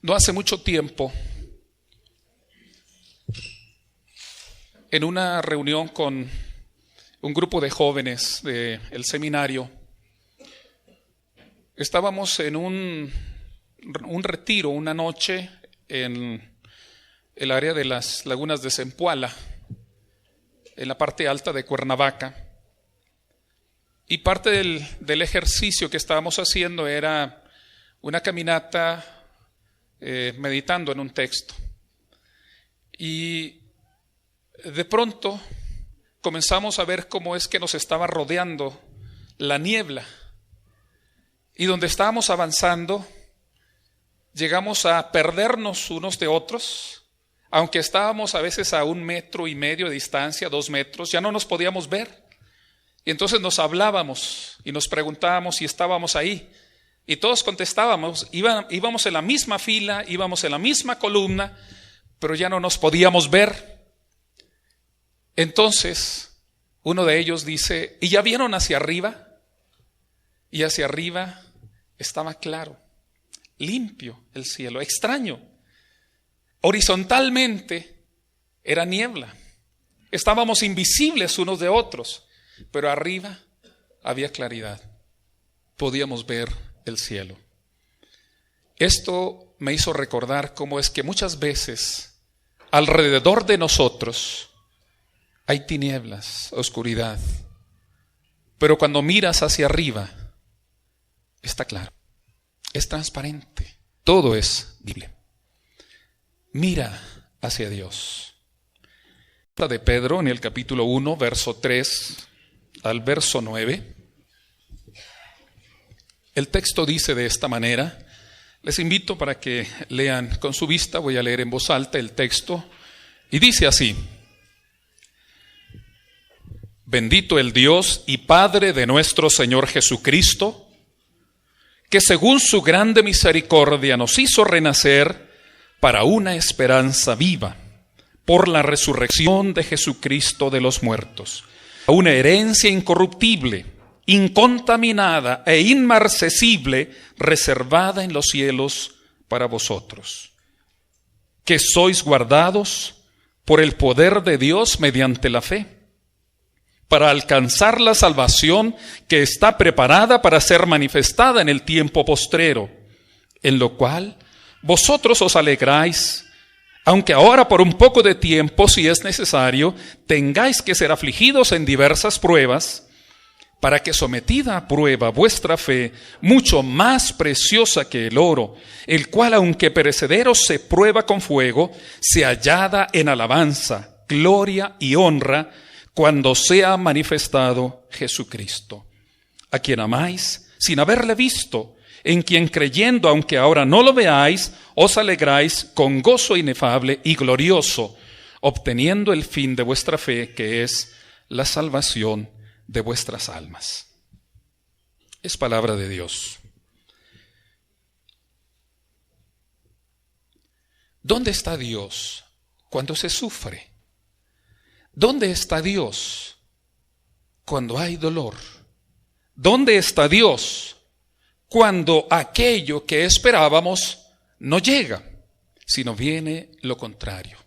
No hace mucho tiempo, en una reunión con un grupo de jóvenes del seminario, estábamos en un retiro una noche en el área de las lagunas de Zempoala, en la parte alta de Cuernavaca. Y parte del ejercicio que estábamos haciendo era una caminata meditando en un texto. Y de pronto comenzamos a ver cómo es que nos estaba rodeando la niebla. Y donde estábamos avanzando, llegamos a perdernos unos de otros. Aunque estábamos a veces a 1,5 metros de distancia, 2 metros, ya no nos podíamos ver. Y entonces nos hablábamos y nos preguntábamos si estábamos ahí. Y todos contestábamos, íbamos en la misma fila, íbamos en la misma columna, pero ya no nos podíamos ver. Entonces, uno de ellos dice, ¿y ya vieron hacia arriba? Y hacia arriba estaba claro, limpio el cielo, extraño. Horizontalmente era niebla. Estábamos invisibles unos de otros, pero arriba había claridad. Podíamos ver el cielo. Esto me hizo recordar cómo es que muchas veces alrededor de nosotros hay tinieblas, oscuridad, pero cuando miras hacia arriba está claro, es transparente, todo es visible. Mira hacia Dios. De Pedro en el capítulo 1, verso 3 al verso 9. El texto dice de esta manera, les invito para que lean con su vista, voy a leer en voz alta el texto, y dice así: Bendito el Dios y Padre de nuestro Señor Jesucristo, que según su grande misericordia nos hizo renacer para una esperanza viva, por la resurrección de Jesucristo de los muertos, a una herencia incorruptible, incontaminada e inmarcesible, reservada en los cielos para vosotros, que sois guardados por el poder de Dios mediante la fe, para alcanzar la salvación que está preparada para ser manifestada en el tiempo postrero, en lo cual vosotros os alegráis, aunque ahora por un poco de tiempo, si es necesario, tengáis que ser afligidos en diversas pruebas, para que sometida a prueba vuestra fe, mucho más preciosa que el oro, el cual aunque perecedero se prueba con fuego, se hallada en alabanza, gloria y honra, cuando sea manifestado Jesucristo, a quien amáis sin haberle visto, en quien creyendo, aunque ahora no lo veáis, os alegráis con gozo inefable y glorioso, obteniendo el fin de vuestra fe, que es la salvación de vuestras almas. Es palabra de Dios. ¿Dónde está Dios cuando se sufre? ¿Dónde está Dios cuando hay dolor? ¿Dónde está Dios cuando aquello que esperábamos no llega, sino viene lo contrario?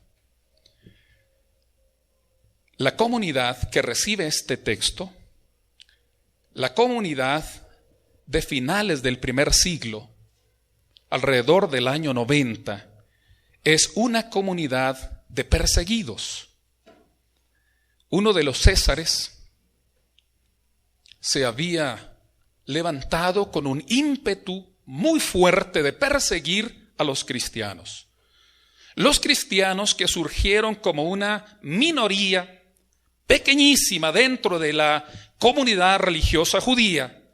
La comunidad que recibe este texto, la comunidad de finales del primer siglo, alrededor del año 90, es una comunidad de perseguidos. Uno de los césares se había levantado con un ímpetu muy fuerte de perseguir a los cristianos. Los cristianos que surgieron como una minoría pequeñísima dentro de la comunidad religiosa judía,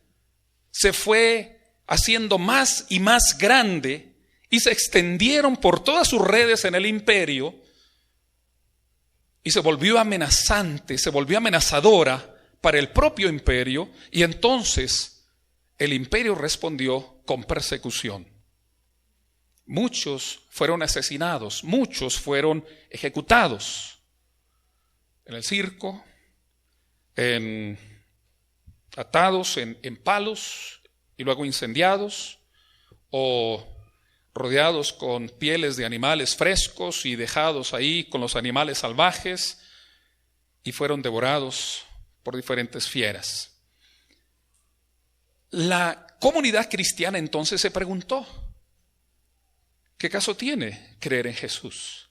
se fue haciendo más y más grande y se extendieron por todas sus redes en el imperio y se volvió amenazante, se volvió amenazadora para el propio imperio, y entonces el imperio respondió con persecución. Muchos fueron asesinados, muchos fueron ejecutados en el circo, atados en palos y luego incendiados o rodeados con pieles de animales frescos y dejados ahí con los animales salvajes, y fueron devorados por diferentes fieras. La comunidad cristiana entonces se preguntó: ¿qué caso tiene creer en Jesús?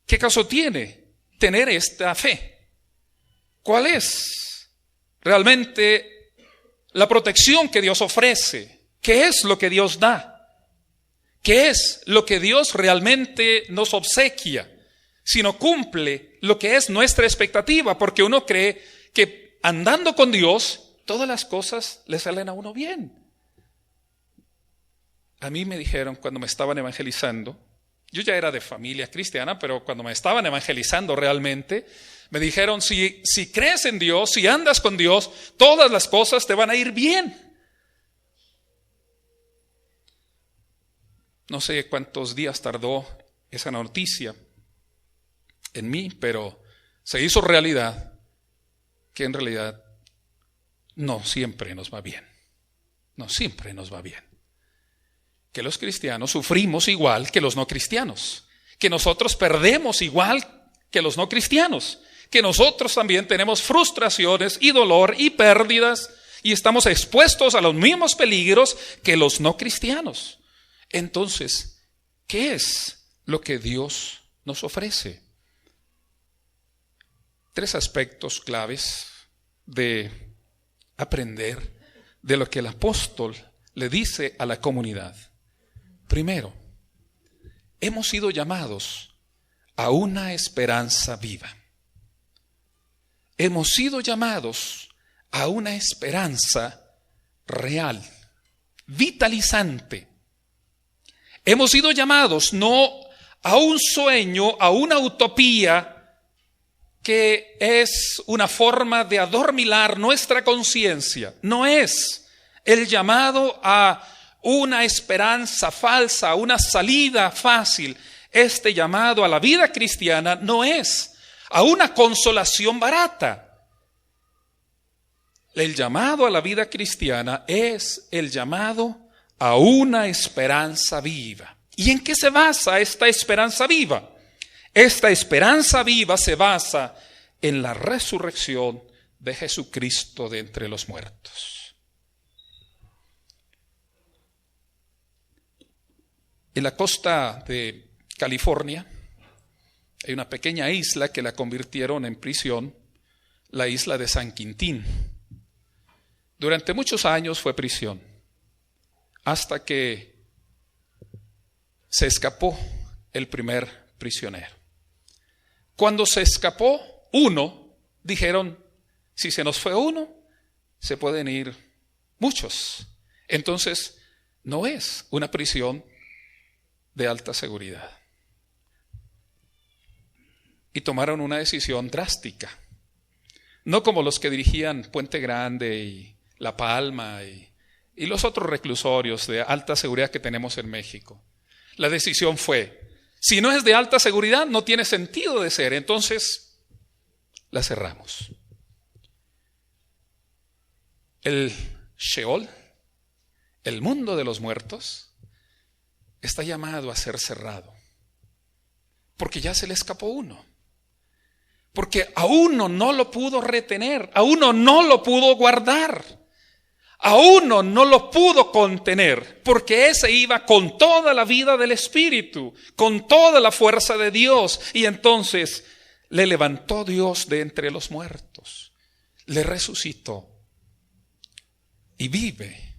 ¿Qué caso tiene tener esta fe? ¿Cuál es realmente la protección que Dios ofrece? ¿Qué es lo que Dios da? ¿Qué es lo que Dios realmente nos obsequia? Si no cumple lo que es nuestra expectativa, porque uno cree que andando con Dios, todas las cosas le salen a uno bien. A mí me dijeron cuando me estaban evangelizando, yo ya era de familia cristiana, pero cuando me estaban evangelizando realmente, me dijeron, si crees en Dios, si andas con Dios, todas las cosas te van a ir bien. No sé cuántos días tardó esa noticia en mí, pero se hizo realidad que en realidad no siempre nos va bien. No siempre nos va bien. Que los cristianos sufrimos igual que los no cristianos. Que nosotros perdemos igual que los no cristianos. Que nosotros también tenemos frustraciones y dolor y pérdidas y estamos expuestos a los mismos peligros que los no cristianos. Entonces, ¿qué es lo que Dios nos ofrece? 3 aspectos claves de aprender de lo que el apóstol le dice a la comunidad. Primero, hemos sido llamados a una esperanza viva. Hemos sido llamados a una esperanza real, vitalizante. Hemos sido llamados no a un sueño, a una utopía que es una forma de adormilar nuestra conciencia. No es el llamado a una esperanza falsa, a una salida fácil. Este llamado a la vida cristiana no es a una consolación barata. El llamado a la vida cristiana es el llamado a una esperanza viva. ¿Y en qué se basa esta esperanza viva? Esta esperanza viva se basa en la resurrección de Jesucristo de entre los muertos. En la costa de California hay una pequeña isla que la convirtieron en prisión, la isla de San Quintín. Durante muchos años fue prisión, hasta que se escapó el primer prisionero. Cuando se escapó uno, dijeron, si se nos fue uno, se pueden ir muchos. Entonces, no es una prisión de alta seguridad. Y tomaron una decisión drástica. No como los que dirigían Puente Grande y La Palma y los otros reclusorios de alta seguridad que tenemos en México. La decisión fue, si no es de alta seguridad, no tiene sentido de ser, entonces la cerramos. El Sheol, el mundo de los muertos, está llamado a ser cerrado, porque ya se le escapó uno. Porque a uno no lo pudo retener, a uno no lo pudo guardar, a uno no lo pudo contener, porque ese iba con toda la vida del Espíritu, con toda la fuerza de Dios, y entonces le levantó Dios de entre los muertos, le resucitó y vive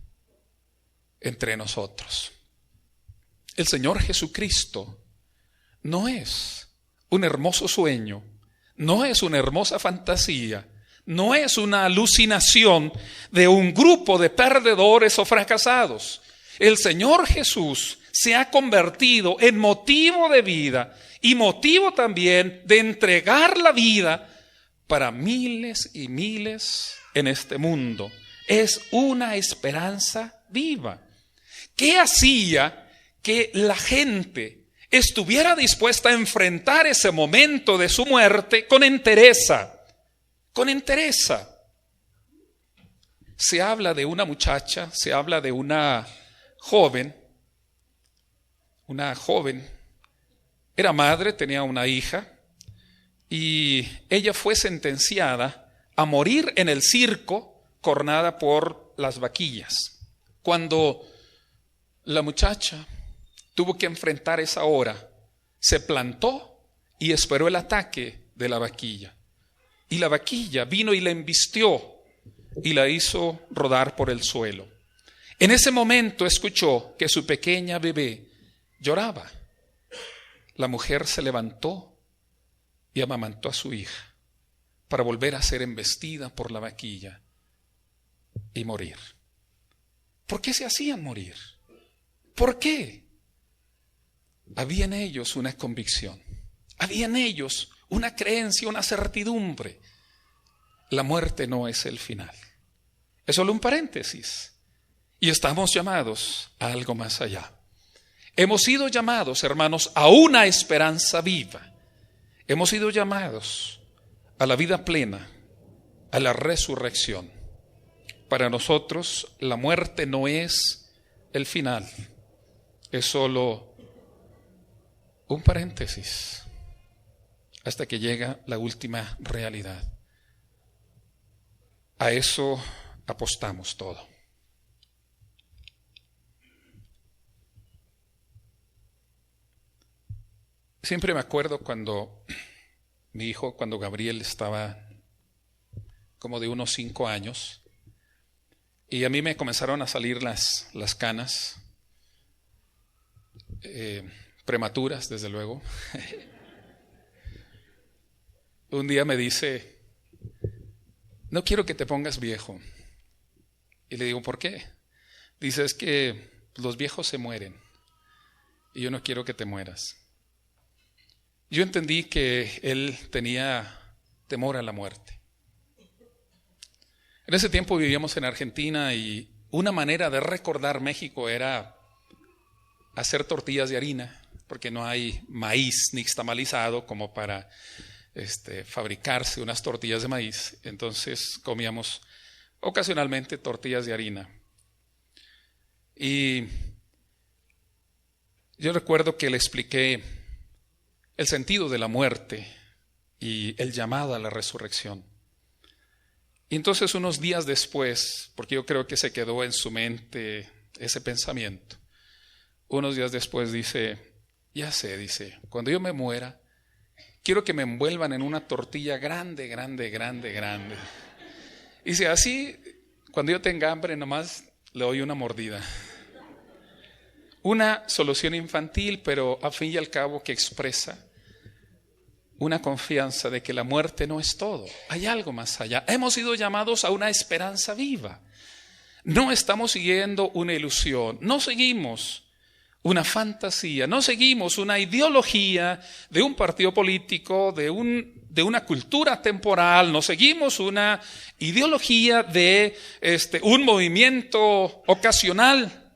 entre nosotros. El Señor Jesucristo no es un hermoso sueño, no es una hermosa fantasía, no es una alucinación de un grupo de perdedores o fracasados. El Señor Jesús se ha convertido en motivo de vida y motivo también de entregar la vida para miles y miles en este mundo. Es una esperanza viva. ¿Qué hacía que la gente estuviera dispuesta a enfrentar ese momento de su muerte con entereza? Con entereza. Se habla de una muchacha, se habla de una joven una joven, era madre, tenía una hija, y ella fue sentenciada a morir en el circo, cornada por las vaquillas. Cuando la muchacha tuvo que enfrentar esa hora, se plantó y esperó el ataque de la vaquilla. Y la vaquilla vino y la embistió y la hizo rodar por el suelo. En ese momento escuchó que su pequeña bebé lloraba. La mujer se levantó y amamantó a su hija para volver a ser embestida por la vaquilla y morir. ¿Por qué se hacían morir? ¿Por qué? Había en ellos una convicción, había en ellos una creencia, una certidumbre. La muerte no es el final. Es solo un paréntesis. Y estamos llamados a algo más allá. Hemos sido llamados, hermanos, a una esperanza viva. Hemos sido llamados a la vida plena, a la resurrección. Para nosotros, la muerte no es el final. Es solo un paréntesis hasta que llega la última realidad. A eso apostamos todo. Siempre me acuerdo cuando mi hijo, cuando Gabriel estaba como de unos 5 años, y a mí me comenzaron a salir las canas, prematuras, desde luego. Un día me dice: no quiero que te pongas viejo. Y le digo: ¿por qué? Dice: es que los viejos se mueren y yo no quiero que te mueras. Yo entendí que él tenía temor a la muerte. En ese tiempo vivíamos en Argentina y una manera de recordar México era hacer tortillas de harina, porque no hay maíz nixtamalizado como para fabricarse unas tortillas de maíz. Entonces comíamos ocasionalmente tortillas de harina. Y yo recuerdo que le expliqué el sentido de la muerte y el llamado a la resurrección. Y entonces unos días después, porque yo creo que se quedó en su mente ese pensamiento, unos días después dice: ya sé, dice, cuando yo me muera, quiero que me envuelvan en una tortilla grande, grande, grande, grande. Y dice: así, cuando yo tenga hambre, nomás le doy una mordida. Una solución infantil, pero a fin y al cabo que expresa una confianza de que la muerte no es todo. Hay algo más allá. Hemos sido llamados a una esperanza viva. No estamos siguiendo una ilusión, no seguimos una fantasía, no seguimos una ideología de un partido político, de una cultura temporal, no seguimos una ideología de un movimiento ocasional,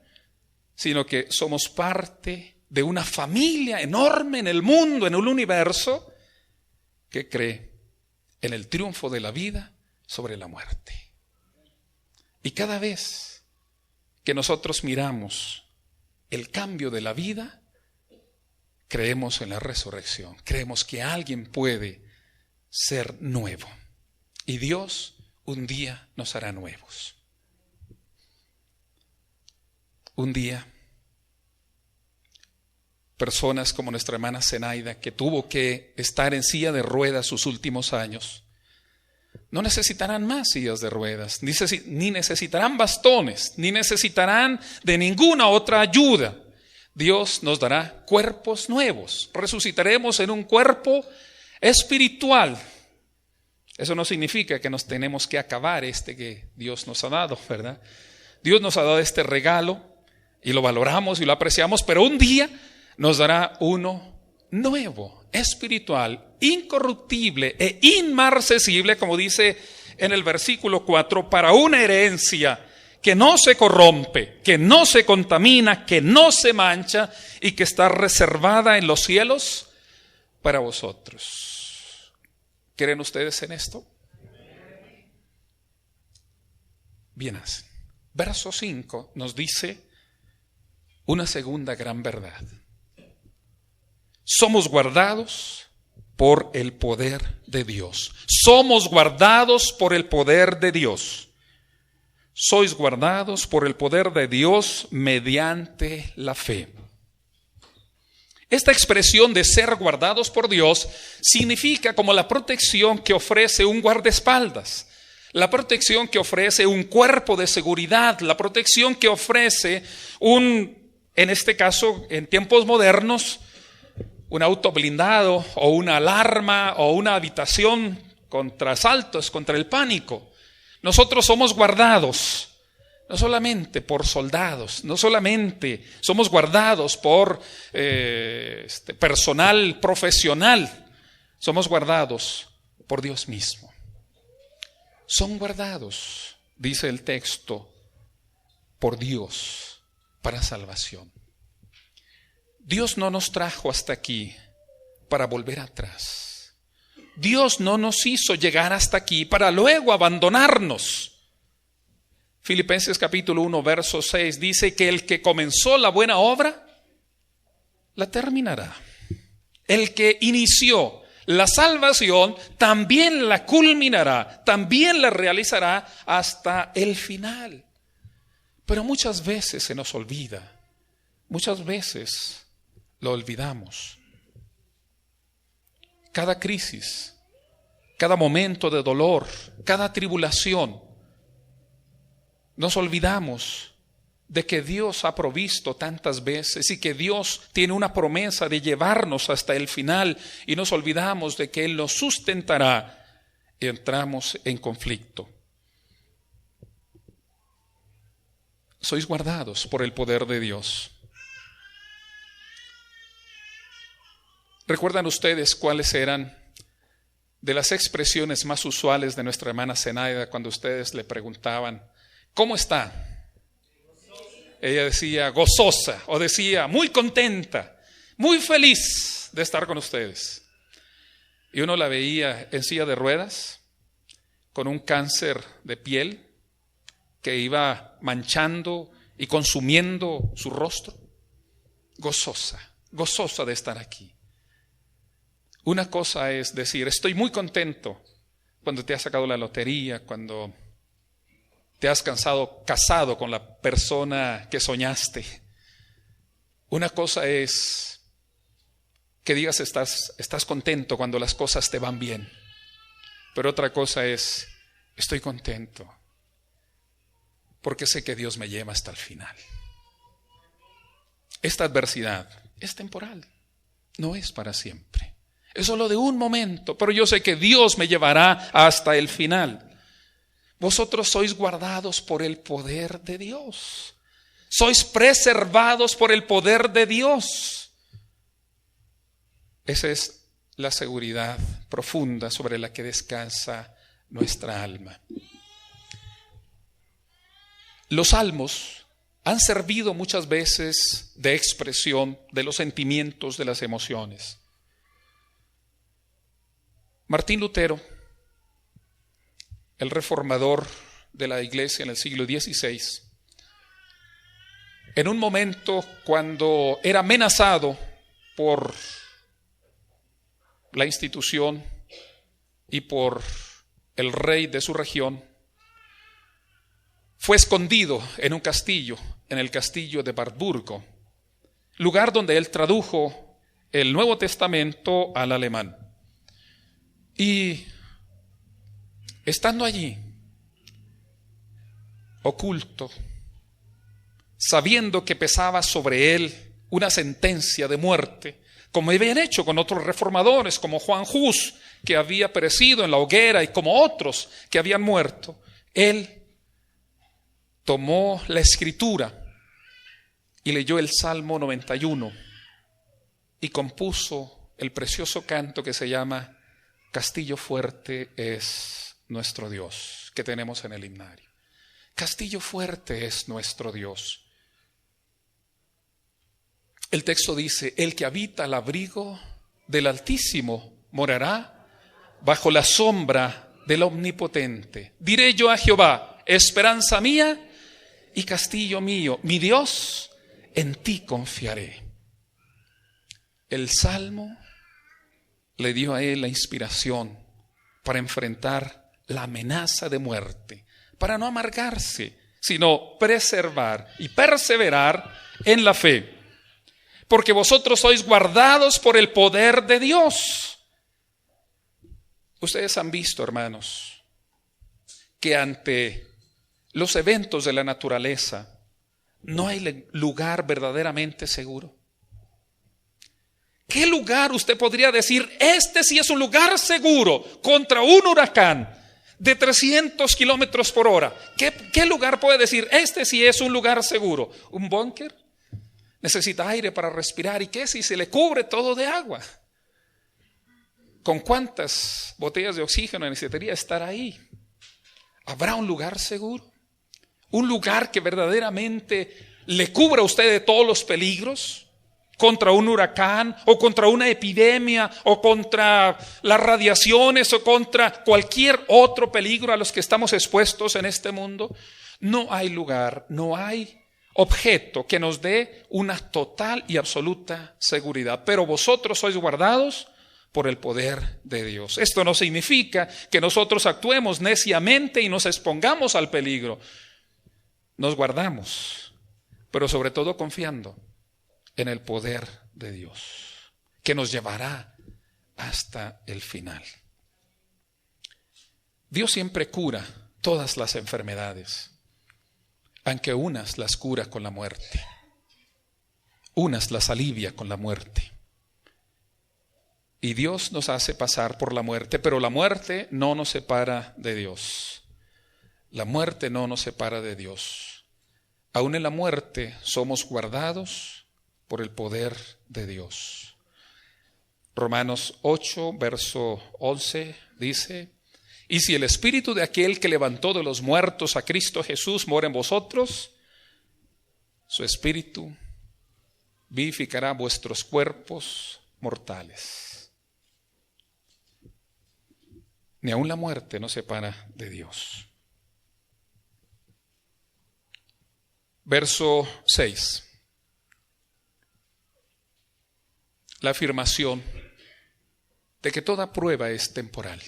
sino que somos parte de una familia enorme en el mundo, en el universo, que cree en el triunfo de la vida sobre la muerte. Y cada vez que nosotros miramos el cambio de la vida, creemos en la resurrección, creemos que alguien puede ser nuevo. Y Dios un día nos hará nuevos. Un día, personas como nuestra hermana Zenaida, que tuvo que estar en silla de ruedas sus últimos años, no necesitarán más sillas de ruedas, ni necesitarán bastones, ni necesitarán de ninguna otra ayuda. Dios nos dará cuerpos nuevos. Resucitaremos en un cuerpo espiritual. Eso no significa que nos tenemos que acabar que Dios nos ha dado, ¿verdad? Dios nos ha dado este regalo y lo valoramos y lo apreciamos, pero un día nos dará uno nuevo, espiritual, incorruptible e inmarcesible, como dice en el versículo 4, para una herencia que no se corrompe, que no se contamina, que no se mancha y que está reservada en los cielos para vosotros. ¿Creen ustedes en esto? Bien hacen. Verso 5 nos dice una segunda gran verdad. somos guardados por el poder de Dios. Somos guardados por el poder de Dios. Sois guardados por el poder de Dios mediante la fe. Esta expresión de ser guardados por Dios significa como la protección que ofrece un guardaespaldas, la protección que ofrece un cuerpo de seguridad, la protección que ofrece en este caso, en tiempos modernos, un auto blindado o una alarma o una habitación contra asaltos, contra el pánico. Nosotros somos guardados, no solamente por soldados, no solamente somos guardados por personal profesional, somos guardados por Dios mismo. Son guardados, dice el texto, por Dios para salvación. Dios no nos trajo hasta aquí para volver atrás. Dios no nos hizo llegar hasta aquí para luego abandonarnos. Filipenses capítulo 1, verso 6 dice que el que comenzó la buena obra, la terminará. El que inició la salvación, también la culminará, también la realizará hasta el final. Pero muchas veces se nos olvida, muchas veces lo olvidamos. Cada crisis, cada momento de dolor, cada tribulación, nos olvidamos de que Dios ha provisto tantas veces y que Dios tiene una promesa de llevarnos hasta el final, y nos olvidamos de que Él nos sustentará y entramos en conflicto. Sois guardados por el poder de Dios. ¿Recuerdan ustedes cuáles eran de las expresiones más usuales de nuestra hermana Zenaida cuando ustedes le preguntaban, ¿cómo está? Ella decía gozosa, o decía muy contenta, muy feliz de estar con ustedes. Y uno la veía en silla de ruedas, con un cáncer de piel que iba manchando y consumiendo su rostro. Gozosa, gozosa de estar aquí. Una cosa es decir, estoy muy contento cuando te has sacado la lotería, cuando te has casado con la persona que soñaste. Una cosa es que digas estás contento cuando las cosas te van bien. Pero otra cosa es, estoy contento porque sé que Dios me lleva hasta el final. Esta adversidad es temporal, no es para siempre. Es solo de un momento, pero yo sé que Dios me llevará hasta el final. Vosotros sois guardados por el poder de Dios. Sois preservados por el poder de Dios. Esa es la seguridad profunda sobre la que descansa nuestra alma. Los salmos han servido muchas veces de expresión de los sentimientos, de las emociones. Martín Lutero, el reformador de la iglesia en el siglo XVI, en un momento cuando era amenazado por la institución y por el rey de su región, fue escondido en un castillo, en el castillo de Wartburgo, lugar donde él tradujo el Nuevo Testamento al alemán. Y estando allí, oculto, sabiendo que pesaba sobre él una sentencia de muerte, como habían hecho con otros reformadores, como Juan Hus, que había perecido en la hoguera, y como otros que habían muerto, él tomó la escritura y leyó el Salmo 91 y compuso el precioso canto que se llama Castillo fuerte es nuestro Dios, que tenemos en el himnario. Castillo fuerte es nuestro Dios. El texto dice, el que habita al abrigo del Altísimo morará bajo la sombra del Omnipotente. Diré yo a Jehová, esperanza mía y castillo mío, mi Dios, en ti confiaré. El Salmo le dio a él la inspiración para enfrentar la amenaza de muerte, para no amargarse, sino preservar y perseverar en la fe. Porque vosotros sois guardados por el poder de Dios. Ustedes han visto, hermanos, que ante los eventos de la naturaleza no hay lugar verdaderamente seguro. ¿Qué lugar usted podría decir, este sí es un lugar seguro contra un huracán de 300 kilómetros por hora? ¿Qué lugar puede decir, este sí es un lugar seguro? ¿Un búnker? Necesita aire para respirar. ¿Y qué si se le cubre todo de agua? ¿Con cuántas botellas de oxígeno necesitaría estar ahí? ¿Habrá un lugar seguro? ¿Un lugar que verdaderamente le cubra a usted de todos los peligros? Contra un huracán o contra una epidemia o contra las radiaciones o contra cualquier otro peligro a los que estamos expuestos en este mundo. No hay lugar, no hay objeto que nos dé una total y absoluta seguridad. Pero vosotros sois guardados por el poder de Dios. Esto no significa que nosotros actuemos neciamente y nos expongamos al peligro. Nos guardamos, pero sobre todo confiando en el poder de Dios, que nos llevará hasta el final. Dios siempre cura todas las enfermedades, aunque unas las cura con la muerte, unas las alivia con la muerte. Y Dios nos hace pasar por la muerte, pero la muerte no nos separa de Dios. La muerte no nos separa de Dios. Aún en la muerte somos guardados por el poder de Dios. Romanos 8, verso 11 dice: y si el espíritu de aquel que levantó de los muertos a Cristo Jesús mora en vosotros, su espíritu vivificará vuestros cuerpos mortales. Ni aun la muerte nos separa de Dios. Verso 6. La afirmación de que toda prueba es temporal,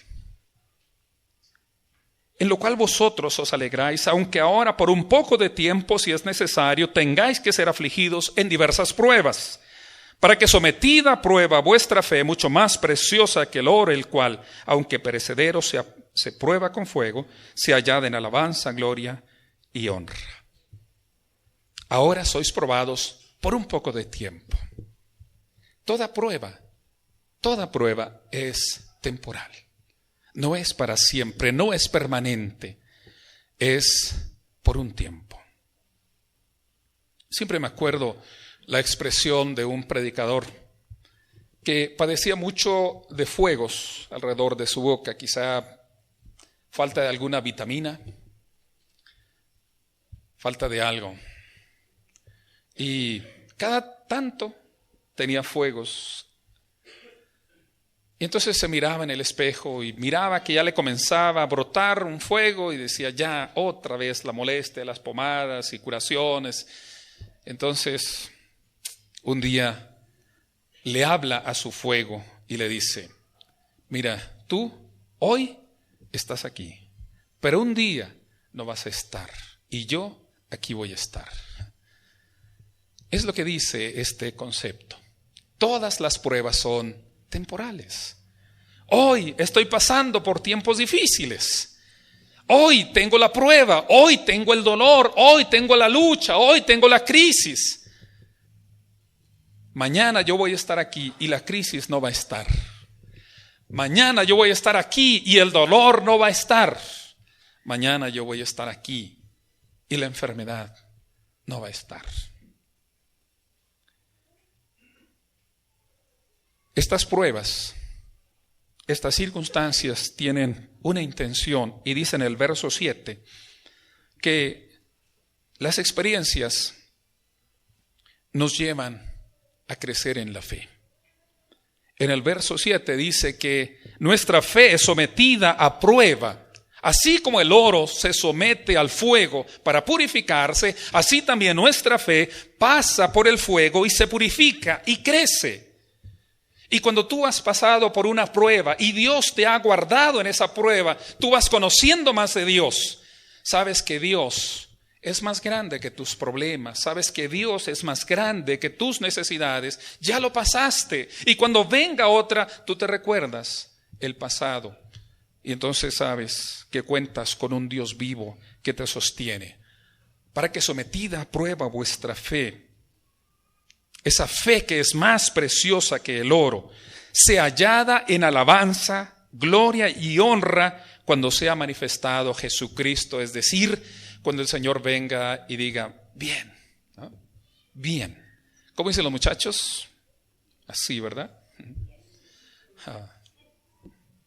en lo cual vosotros os alegráis, aunque ahora por un poco de tiempo, si es necesario, tengáis que ser afligidos en diversas pruebas, para que sometida a prueba vuestra fe, mucho más preciosa que el oro, el cual, aunque perecedero, se prueba con fuego, se añade en alabanza, gloria y honra. Ahora sois probados por un poco de tiempo. Toda prueba es temporal. No es para siempre, no es permanente, es por un tiempo. Siempre me acuerdo la expresión de un predicador que padecía mucho de fuegos alrededor de su boca, quizá falta de alguna vitamina, falta de algo. Y cada tanto tenía fuegos. Y entonces se miraba en el espejo y miraba que ya le comenzaba a brotar un fuego y decía, ya otra vez la molestia, las pomadas y curaciones. Entonces un día le habla a su fuego y le dice, mira, tú hoy estás aquí, pero un día no vas a estar y yo aquí voy a estar. Es lo que dice este concepto. Todas las pruebas son temporales. Hoy estoy pasando por tiempos difíciles. Hoy tengo la prueba, hoy tengo el dolor, hoy tengo la lucha, hoy tengo la crisis. Mañana yo voy a estar aquí y la crisis no va a estar. Mañana yo voy a estar aquí y el dolor no va a estar. Mañana yo voy a estar aquí y la enfermedad no va a estar. Estas pruebas, estas circunstancias tienen una intención y dice en el verso 7 que las experiencias nos llevan a crecer en la fe. En el verso 7 dice que nuestra fe es sometida a prueba. Así como el oro se somete al fuego para purificarse, así también nuestra fe pasa por el fuego y se purifica y crece. Y cuando tú has pasado por una prueba y Dios te ha guardado en esa prueba, tú vas conociendo más de Dios. Sabes que Dios es más grande que tus problemas. Sabes que Dios es más grande que tus necesidades. Ya lo pasaste. Y cuando venga otra, tú te recuerdas el pasado. Y entonces sabes que cuentas con un Dios vivo que te sostiene. Para que sometida a prueba vuestra fe, esa fe que es más preciosa que el oro, sea hallada en alabanza, gloria y honra cuando sea manifestado Jesucristo, es decir, cuando el Señor venga y diga, bien, ¿no? Bien. ¿Cómo dicen los muchachos? Así, ¿verdad?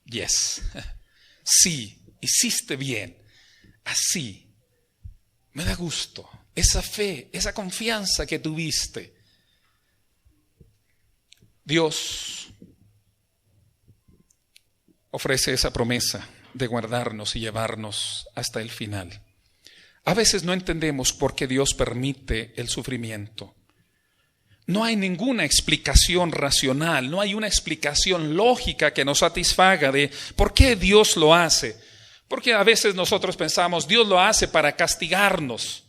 Yes. Sí, hiciste bien. Así. Me da gusto. Esa fe, esa confianza que tuviste. Dios ofrece esa promesa de guardarnos y llevarnos hasta el final. A veces no entendemos por qué Dios permite el sufrimiento. No hay ninguna explicación racional, no hay una explicación lógica que nos satisfaga de por qué Dios lo hace. Porque a veces nosotros pensamos, Dios lo hace para castigarnos,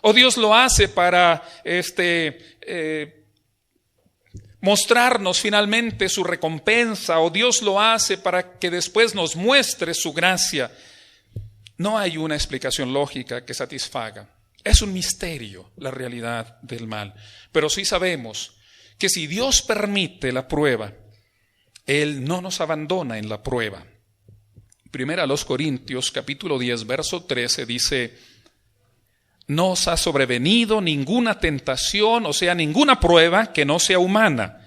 o Dios lo hace para mostrarnos finalmente su recompensa, o Dios lo hace para que después nos muestre su gracia. No hay una explicación lógica que satisfaga. Es un misterio la realidad del mal. Pero sí sabemos que si Dios permite la prueba, Él no nos abandona en la prueba. Primera a los Corintios, capítulo 10, verso 13, dice: no os ha sobrevenido ninguna tentación, o sea, ninguna prueba que no sea humana,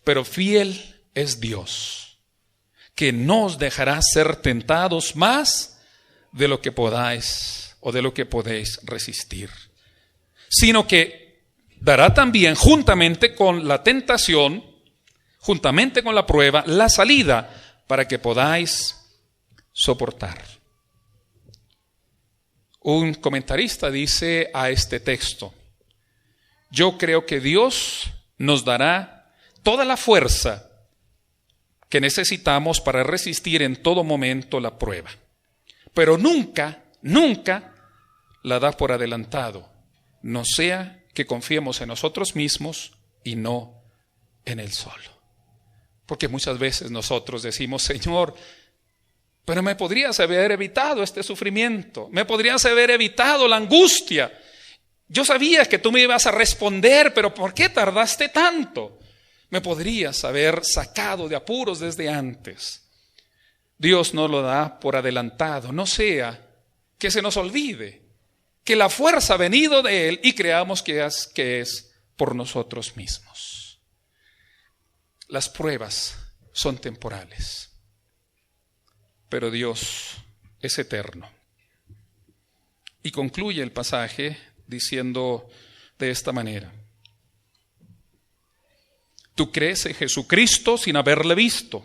pero fiel es Dios, que no os dejará ser tentados más de lo que podáis o de lo que podéis resistir, sino que dará también juntamente con la tentación, juntamente con la prueba, la salida para que podáis soportar. Un comentarista dice a este texto: yo creo que Dios nos dará toda la fuerza que necesitamos para resistir en todo momento la prueba, pero nunca la da por adelantado, no sea que confiemos en nosotros mismos y no en Él solo. Porque muchas veces nosotros decimos: Señor, pero me podrías haber evitado este sufrimiento, me podrías haber evitado la angustia. Yo sabía que tú me ibas a responder, pero ¿por qué tardaste tanto? Me podrías haber sacado de apuros desde antes. Dios no lo da por adelantado, no sea que se nos olvide que la fuerza ha venido de Él y creamos que es por nosotros mismos. Las pruebas son temporales, pero Dios es eterno. Y concluye el pasaje diciendo de esta manera: tú crees en Jesucristo sin haberle visto,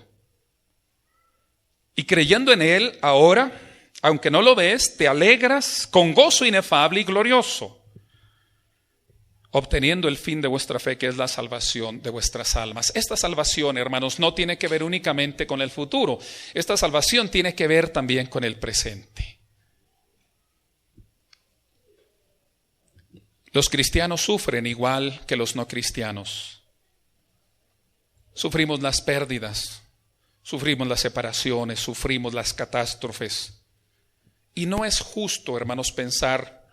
y creyendo en Él ahora, aunque no lo ves, te alegras con gozo inefable y glorioso, obteniendo el fin de vuestra fe, que es la salvación de vuestras almas. Esta salvación, hermanos, no tiene que ver únicamente con el futuro. Esta salvación tiene que ver también con el presente. Los cristianos sufren igual que los no cristianos. Sufrimos las pérdidas, sufrimos las separaciones, sufrimos las catástrofes. Y no es justo, hermanos, pensar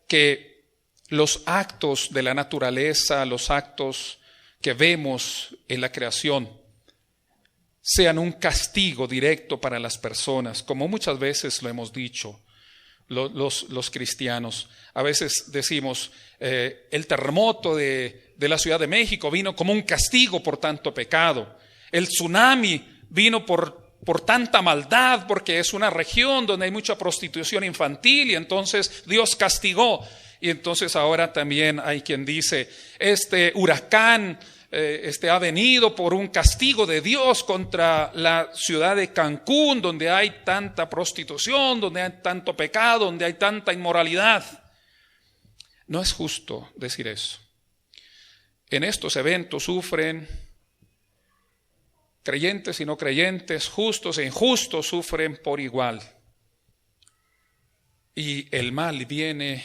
que los actos de la naturaleza, los actos que vemos en la creación, sean un castigo directo para las personas, como muchas veces lo hemos dicho los cristianos. A veces decimos, el terremoto de la Ciudad de México vino como un castigo por tanto pecado. El tsunami vino por tanta maldad, porque es una región donde hay mucha prostitución infantil y entonces Dios castigó. Y entonces ahora también hay quien dice, este huracán ha venido por un castigo de Dios contra la ciudad de Cancún, donde hay tanta prostitución, donde hay tanto pecado, donde hay tanta inmoralidad. No es justo decir eso. En estos eventos sufren Creyentes y no creyentes, justos e injustos sufren por igual. Y el mal viene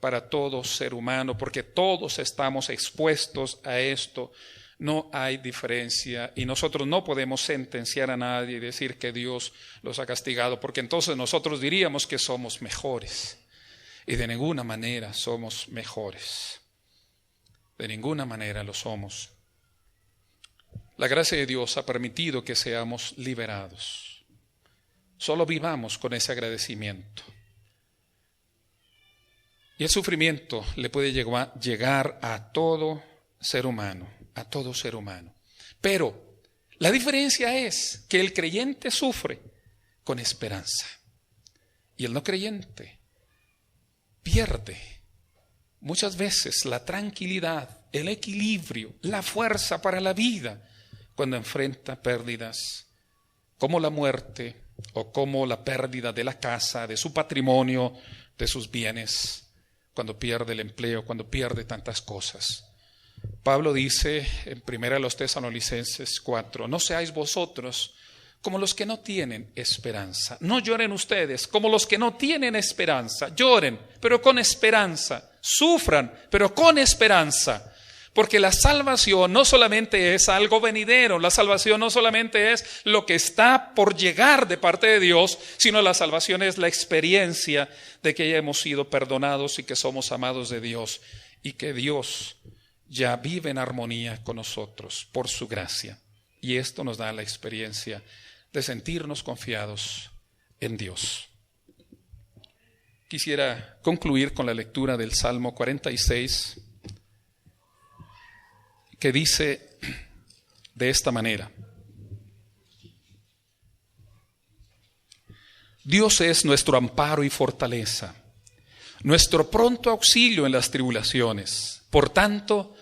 para todo ser humano, porque todos estamos expuestos a esto. No hay diferencia y nosotros no podemos sentenciar a nadie y decir que Dios los ha castigado, porque entonces nosotros diríamos que somos mejores. Y de ninguna manera somos mejores. De ninguna manera lo somos. La gracia de Dios ha permitido que seamos liberados. Solo vivamos con ese agradecimiento. Y el sufrimiento le puede llegar a todo ser humano, a todo ser humano. Pero la diferencia es que el creyente sufre con esperanza y el no creyente pierde muchas veces la tranquilidad, el equilibrio, la fuerza para la vida cuando enfrenta pérdidas como la muerte o como la pérdida de la casa, de su patrimonio, de sus bienes, cuando pierde el empleo, cuando pierde tantas cosas. Pablo dice en 1 Tesalonicenses 4, no seáis vosotros como los que no tienen esperanza. No lloren ustedes como los que no tienen esperanza. Lloren, pero con esperanza. Sufran, pero con esperanza. Porque la salvación no solamente es algo venidero, la salvación no solamente es lo que está por llegar de parte de Dios, sino la salvación es la experiencia de que ya hemos sido perdonados y que somos amados de Dios y que Dios ya vive en armonía con nosotros por su gracia. Y esto nos da la experiencia de sentirnos confiados en Dios. Quisiera concluir con la lectura del Salmo 46, que dice de esta manera: Dios es nuestro amparo y fortaleza, nuestro pronto auxilio en las tribulaciones. Por tanto,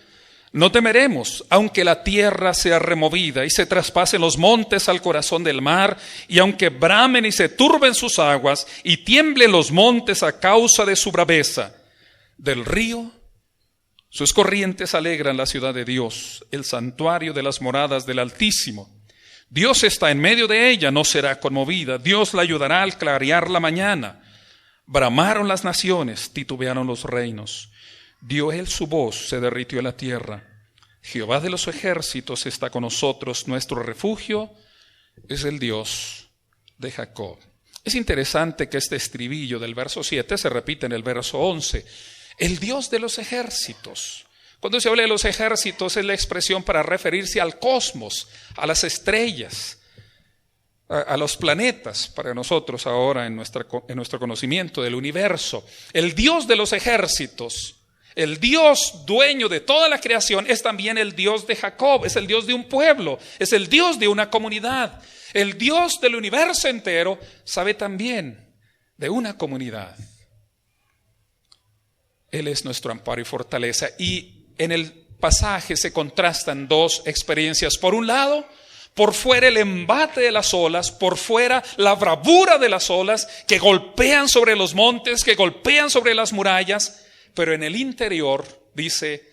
no temeremos, aunque la tierra sea removida y se traspasen los montes al corazón del mar, y aunque bramen y se turben sus aguas y tiemblen los montes a causa de su braveza. Del río sus corrientes alegran la ciudad de Dios, el santuario de las moradas del Altísimo. Dios está en medio de ella, no será conmovida. Dios la ayudará al clarear la mañana. Bramaron las naciones, titubearon los reinos. Dio él su voz, se derritió la tierra. Jehová de los ejércitos está con nosotros, nuestro refugio es el Dios de Jacob. Es interesante que este estribillo del verso 7 se repite en el verso 11. El Dios de los ejércitos. Cuando se habla de los ejércitos es la expresión para referirse al cosmos, a las estrellas, a los planetas, para nosotros ahora en nuestro conocimiento del universo. El Dios de los ejércitos, el Dios dueño de toda la creación, es también el Dios de Jacob, es el Dios de un pueblo, es el Dios de una comunidad. El Dios del universo entero sabe también de una comunidad. Él es nuestro amparo y fortaleza. Y en el pasaje se contrastan dos experiencias. Por un lado, por fuera el embate de las olas, por fuera la bravura de las olas que golpean sobre los montes, que golpean sobre las murallas. Pero en el interior, dice,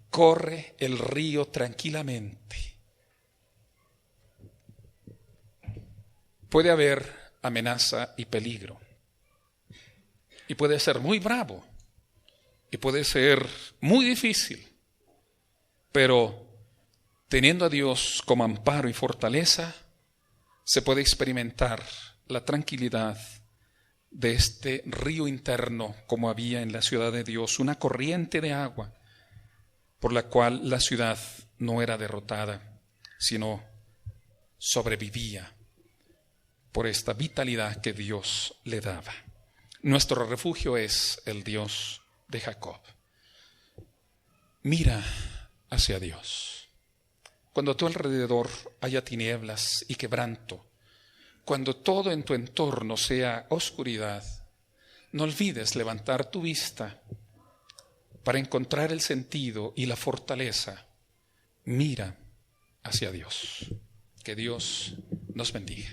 corre el río tranquilamente. Puede haber amenaza y peligro. Y puede ser muy bravo. Y puede ser muy difícil, pero teniendo a Dios como amparo y fortaleza, se puede experimentar la tranquilidad de este río interno como había en la ciudad de Dios, una corriente de agua por la cual la ciudad no era derrotada, sino sobrevivía por esta vitalidad que Dios le daba. Nuestro refugio es el Dios de Jacob. Mira hacia Dios. Cuando a tu alrededor haya tinieblas y quebranto, cuando todo en tu entorno sea oscuridad, no olvides levantar tu vista para encontrar el sentido y la fortaleza. Mira hacia Dios. Que Dios nos bendiga.